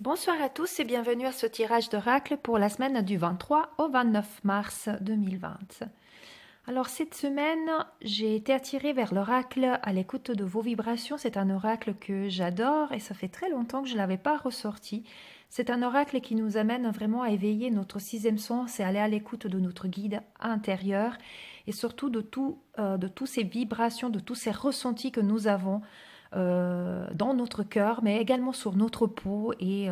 Bonsoir à tous et bienvenue à ce tirage d'oracle pour la semaine du 23 au 29 mars 2020. Alors cette semaine, j'ai été attirée vers l'oracle à l'écoute de vos vibrations. C'est un oracle que j'adore et ça fait très longtemps que je ne l'avais pas ressorti. C'est un oracle qui nous amène vraiment à éveiller notre sixième sens et aller à l'écoute de notre guide intérieur et surtout de toutes ces vibrations, de tous ces ressentis que nous avons dans notre cœur, mais également sur notre peau et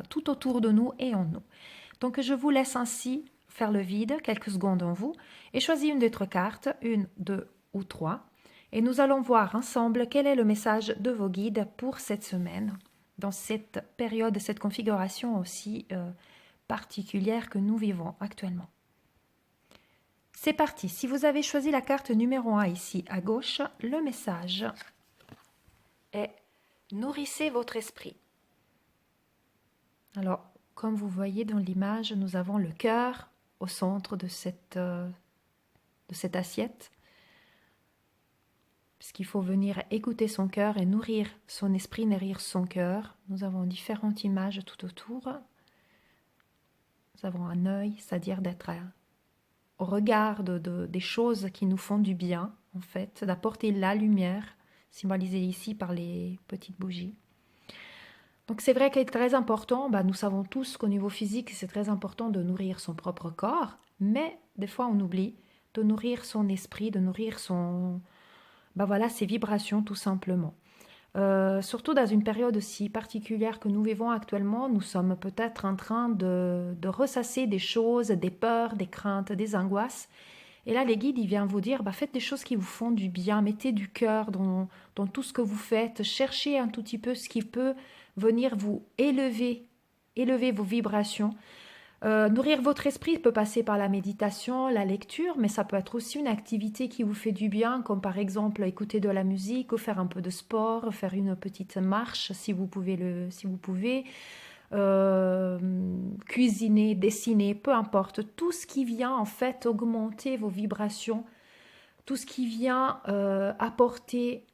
tout autour de nous et en nous. Donc je vous laisse ainsi faire le vide quelques secondes en vous et choisir une d'autres cartes, une, deux ou trois, et nous allons voir ensemble quel est le message de vos guides pour cette semaine, dans cette période, cette configuration aussi particulière que nous vivons actuellement. C'est parti, si vous avez choisi la carte numéro 1 ici à gauche, le message est « Nourrissez votre esprit ». Alors, comme vous voyez dans l'image, nous avons le cœur au centre de cette assiette, puisqu'il faut venir écouter son cœur et nourrir son esprit, nourrir son cœur. Nous avons différentes images tout autour. Nous avons un œil, c'est-à-dire d'être au regard des choses qui nous font du bien, en fait, d'apporter la lumière, symbolisée ici par les petites bougies. Donc c'est vrai qu'il est très important, nous savons tous qu'au niveau physique, c'est très important de nourrir son propre corps, mais des fois on oublie de nourrir son esprit, de nourrir ses vibrations tout simplement. Surtout dans une période aussi particulière que nous vivons actuellement, nous sommes peut-être en train de ressasser des choses, des peurs, des craintes, des angoisses. Et là, les guides, ils viennent vous dire, faites des choses qui vous font du bien, mettez du cœur dans tout ce que vous faites, cherchez un tout petit peu ce qui peut venir vous élever vos vibrations. Nourrir votre esprit peut passer par la méditation, la lecture, mais ça peut être aussi une activité qui vous fait du bien, comme par exemple écouter de la musique ou faire un peu de sport, faire une petite marche si vous pouvez. Cuisiner, dessiner, peu importe, tout ce qui vient en fait augmenter vos vibrations, tout ce qui vient apporter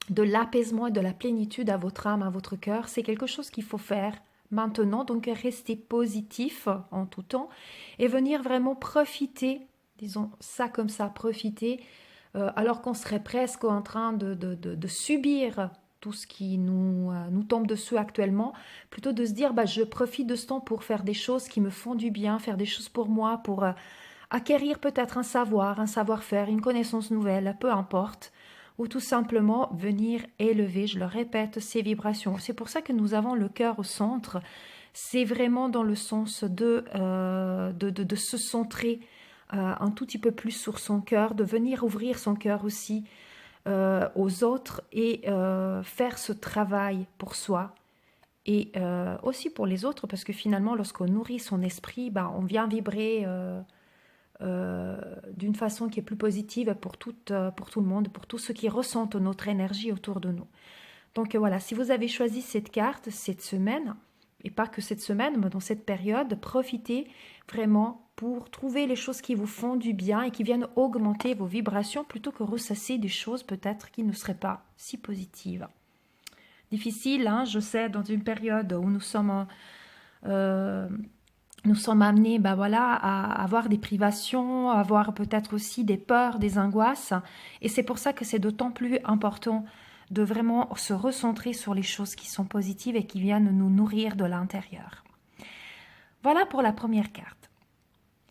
de l'apaisement et de la plénitude à votre âme, à votre cœur, c'est quelque chose qu'il faut faire maintenant, donc rester positif en tout temps et venir vraiment profiter, disons ça comme ça, profiter, alors qu'on serait presque en train de subir tout ce qui nous tombe dessus actuellement, plutôt de se dire je profite de ce temps pour faire des choses qui me font du bien, faire des choses pour moi, pour acquérir peut-être un savoir-faire, une connaissance nouvelle, peu importe, ou tout simplement venir élever, je le répète, ces vibrations. C'est pour ça que nous avons le cœur au centre, c'est vraiment dans le sens de se centrer un tout petit peu plus sur son cœur, de venir ouvrir son cœur aussi aux autres et faire ce travail pour soi et aussi pour les autres, parce que finalement lorsqu'on nourrit son esprit, on vient vibrer d'une façon qui est plus positive pour tout le monde, pour tous ceux qui ressentent notre énergie autour de nous. Donc voilà, si vous avez choisi cette carte cette semaine, et pas que cette semaine, mais dans cette période, profitez vraiment pour trouver les choses qui vous font du bien et qui viennent augmenter vos vibrations plutôt que ressasser des choses peut-être qui ne seraient pas si positives. Difficile, je sais, dans une période où nous sommes amenés à avoir des privations, à avoir peut-être aussi des peurs, des angoisses. Et c'est pour ça que c'est d'autant plus important de vraiment se recentrer sur les choses qui sont positives et qui viennent nous nourrir de l'intérieur. Voilà pour la première carte.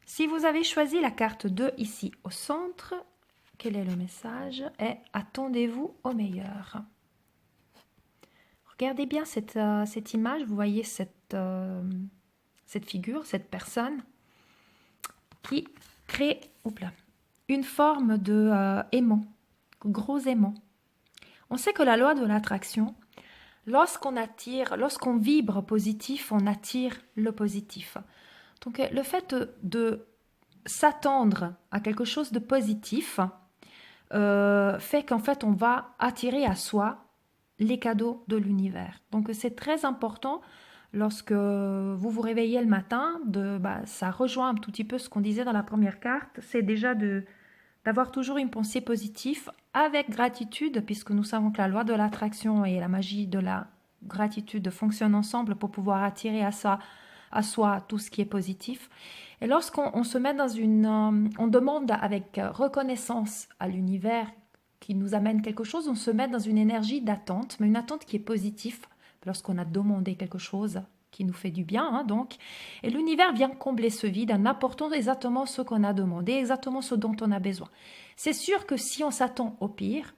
Si vous avez choisi la carte 2 ici au centre, quel est le message? Et attendez-vous au meilleur. Regardez bien cette image, vous voyez cette figure, cette personne qui crée une forme de aimant, gros aimant. On sait que la loi de l'attraction, lorsqu'on vibre positif, on attire le positif. Donc le fait de s'attendre à quelque chose de positif fait qu'en fait on va attirer à soi les cadeaux de l'univers. Donc c'est très important lorsque vous vous réveillez le matin, ça rejoint un tout petit peu ce qu'on disait dans la première carte, c'est déjà d'avoir toujours une pensée positive avec gratitude, puisque nous savons que la loi de l'attraction et la magie de gratitude fonctionnent ensemble pour pouvoir attirer à soi tout ce qui est positif. Et lorsqu'on se met dans on demande avec reconnaissance à l'univers qui nous amène quelque chose, on se met dans une énergie d'attente, mais une attente qui est positive lorsqu'on a demandé quelque chose qui nous fait du bien, hein, donc. Et l'univers vient combler ce vide en apportant exactement ce qu'on a demandé, exactement ce dont on a besoin. C'est sûr que si on s'attend au pire,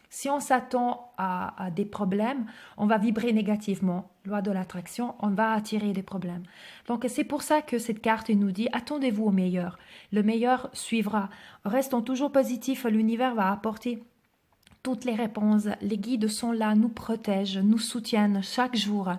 si on s'attend à des problèmes, on va vibrer négativement. Loi de l'attraction, on va attirer des problèmes. Donc c'est pour ça que cette carte nous dit, attendez-vous au meilleur. Le meilleur suivra. Restons toujours positifs, l'univers va apporter toutes les réponses. Les guides sont là, nous protègent, nous soutiennent chaque jour.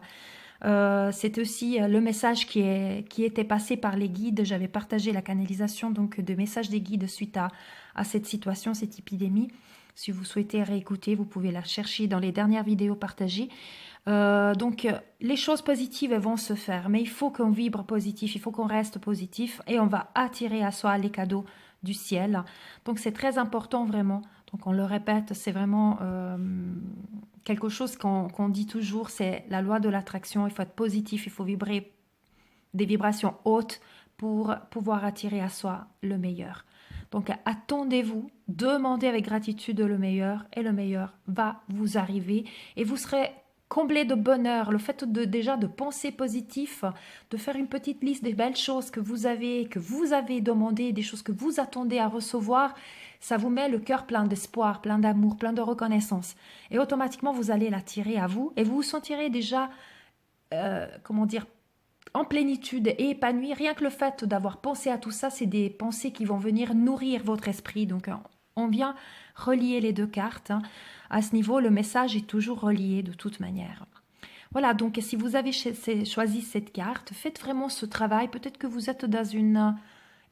C'est aussi le message qui était passé par les guides. J'avais partagé la canalisation donc de messages des guides suite à cette situation, cette épidémie. Si vous souhaitez réécouter, vous pouvez la chercher dans les dernières vidéos partagées. Donc, les choses positives vont se faire, mais il faut qu'on vibre positif, il faut qu'on reste positif et on va attirer à soi les cadeaux du ciel. Donc, c'est très important vraiment. Donc, on le répète, c'est vraiment quelque chose qu'on dit toujours, c'est la loi de l'attraction. Il faut être positif, il faut vibrer des vibrations hautes pour pouvoir attirer à soi le meilleur. Donc, attendez-vous, demandez avec gratitude le meilleur et le meilleur va vous arriver et vous serez comblé de bonheur. Le fait déjà de penser positif, de faire une petite liste des belles choses que vous avez demandées, des choses que vous attendez à recevoir, ça vous met le cœur plein d'espoir, plein d'amour, plein de reconnaissance. Et automatiquement, vous allez l'attirer à vous et vous vous sentirez déjà, en plénitude et épanoui. Rien que le fait d'avoir pensé à tout ça, c'est des pensées qui vont venir nourrir votre esprit. Donc, on vient relier les deux cartes. Hein. À ce niveau, le message est toujours relié de toute manière. Voilà, donc si vous avez choisi cette carte, faites vraiment ce travail. Peut-être que vous êtes dans une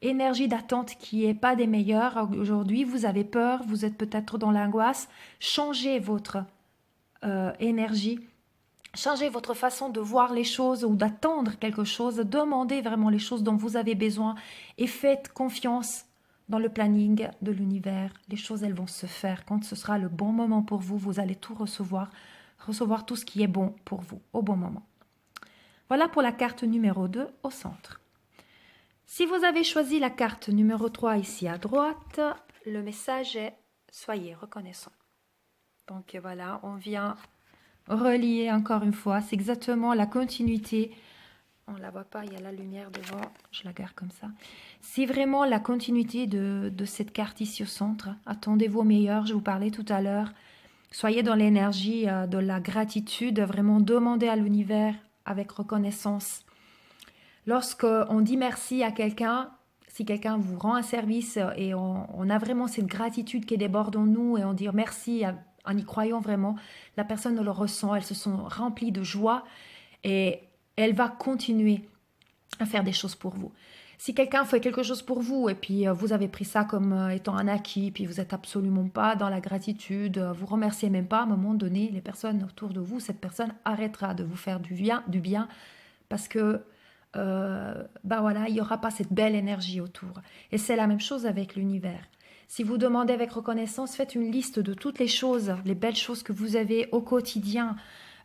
énergie d'attente qui n'est pas des meilleures. Aujourd'hui, vous avez peur, vous êtes peut-être dans l'angoisse. Changez votre énergie. Changez votre façon de voir les choses ou d'attendre quelque chose. Demandez vraiment les choses dont vous avez besoin et faites confiance dans le planning de l'univers. Les choses, elles vont se faire. Quand ce sera le bon moment pour vous, vous allez tout recevoir tout ce qui est bon pour vous au bon moment. Voilà pour la carte numéro 2 au centre. Si vous avez choisi la carte numéro 3 ici à droite, le message est « Soyez reconnaissant ». Donc voilà, on vient relier encore une fois, c'est exactement la continuité. On ne la voit pas, il y a la lumière devant, je la garde comme ça. C'est vraiment la continuité de cette carte ici au centre. Attendez-vous au meilleur, je vous parlais tout à l'heure. Soyez dans l'énergie de la gratitude, vraiment demandez à l'univers avec reconnaissance. Lorsqu'on dit merci à quelqu'un, si quelqu'un vous rend un service et on a vraiment cette gratitude qui déborde en nous et on dit merci en y croyant vraiment, la personne le ressent, elle se sent remplie de joie et elle va continuer à faire des choses pour vous. Si quelqu'un fait quelque chose pour vous et puis vous avez pris ça comme étant un acquis, puis vous n'êtes absolument pas dans la gratitude, vous ne remerciez même pas, à un moment donné, les personnes autour de vous, cette personne arrêtera de vous faire du bien parce que voilà, il n'y aura pas cette belle énergie autour. Et c'est la même chose avec l'univers. Si vous demandez avec reconnaissance, faites une liste de toutes les choses, les belles choses que vous avez au quotidien.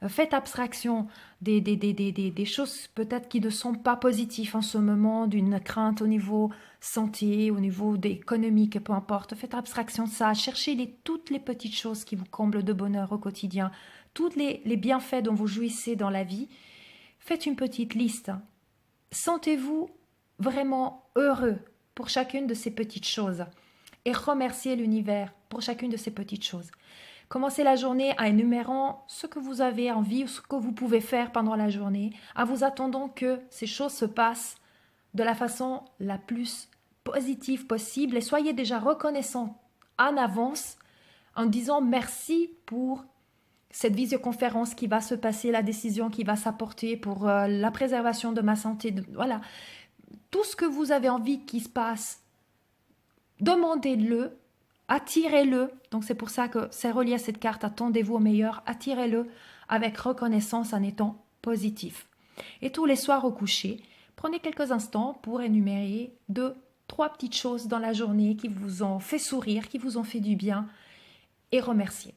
Faites abstraction des choses peut-être qui ne sont pas positives en ce moment, d'une crainte au niveau santé, au niveau économique, peu importe. Faites abstraction de ça. Cherchez toutes les petites choses qui vous comblent de bonheur au quotidien, tous les bienfaits dont vous jouissez dans la vie. Faites une petite liste. Sentez-vous vraiment heureux pour chacune de ces petites choses et remerciez l'univers pour chacune de ces petites choses. Commencez la journée en énumérant ce que vous avez envie ou ce que vous pouvez faire pendant la journée, en vous attendant que ces choses se passent de la façon la plus positive possible et soyez déjà reconnaissant en avance en disant merci pour cette visioconférence qui va se passer, la décision qui va s'apporter pour la préservation de ma santé. Voilà, tout ce que vous avez envie qu'il se passe, demandez-le, attirez-le. Donc c'est pour ça que c'est relié à cette carte, attendez-vous au meilleur, attirez-le avec reconnaissance en étant positif. Et tous les soirs au coucher, prenez quelques instants pour énumérer 2-3 petites choses dans la journée qui vous ont fait sourire, qui vous ont fait du bien et remercier.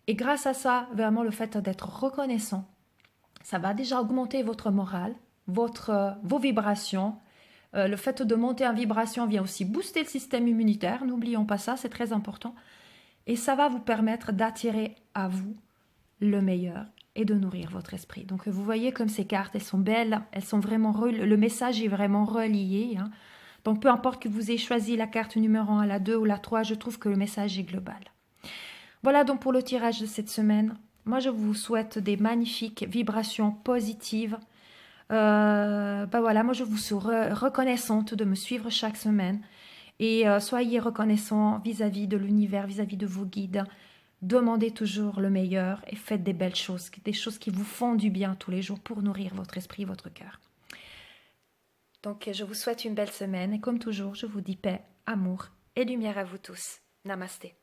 Et grâce à ça, vraiment le fait d'être reconnaissant, Ça va déjà augmenter votre morale, vos vibrations. Le fait de monter en vibration vient aussi booster le système immunitaire. N'oublions pas ça, c'est très important. Et ça va vous permettre d'attirer à vous le meilleur et de nourrir votre esprit. Donc vous voyez comme ces cartes, elles sont belles, elles sont vraiment le message est vraiment relié. Hein. Donc peu importe que vous ayez choisi la carte numéro 1, la 2 ou la 3, je trouve que le message est global. Voilà donc pour le tirage de cette semaine. Moi je vous souhaite des magnifiques vibrations positives. Voilà, moi je vous suis reconnaissante de me suivre chaque semaine. Et soyez reconnaissants vis-à-vis de l'univers, vis-à-vis de vos guides. Demandez toujours le meilleur et faites des belles choses, des choses qui vous font du bien tous les jours pour nourrir votre esprit, votre cœur. Donc je vous souhaite une belle semaine et comme toujours, je vous dis paix, amour et lumière à vous tous. Namasté.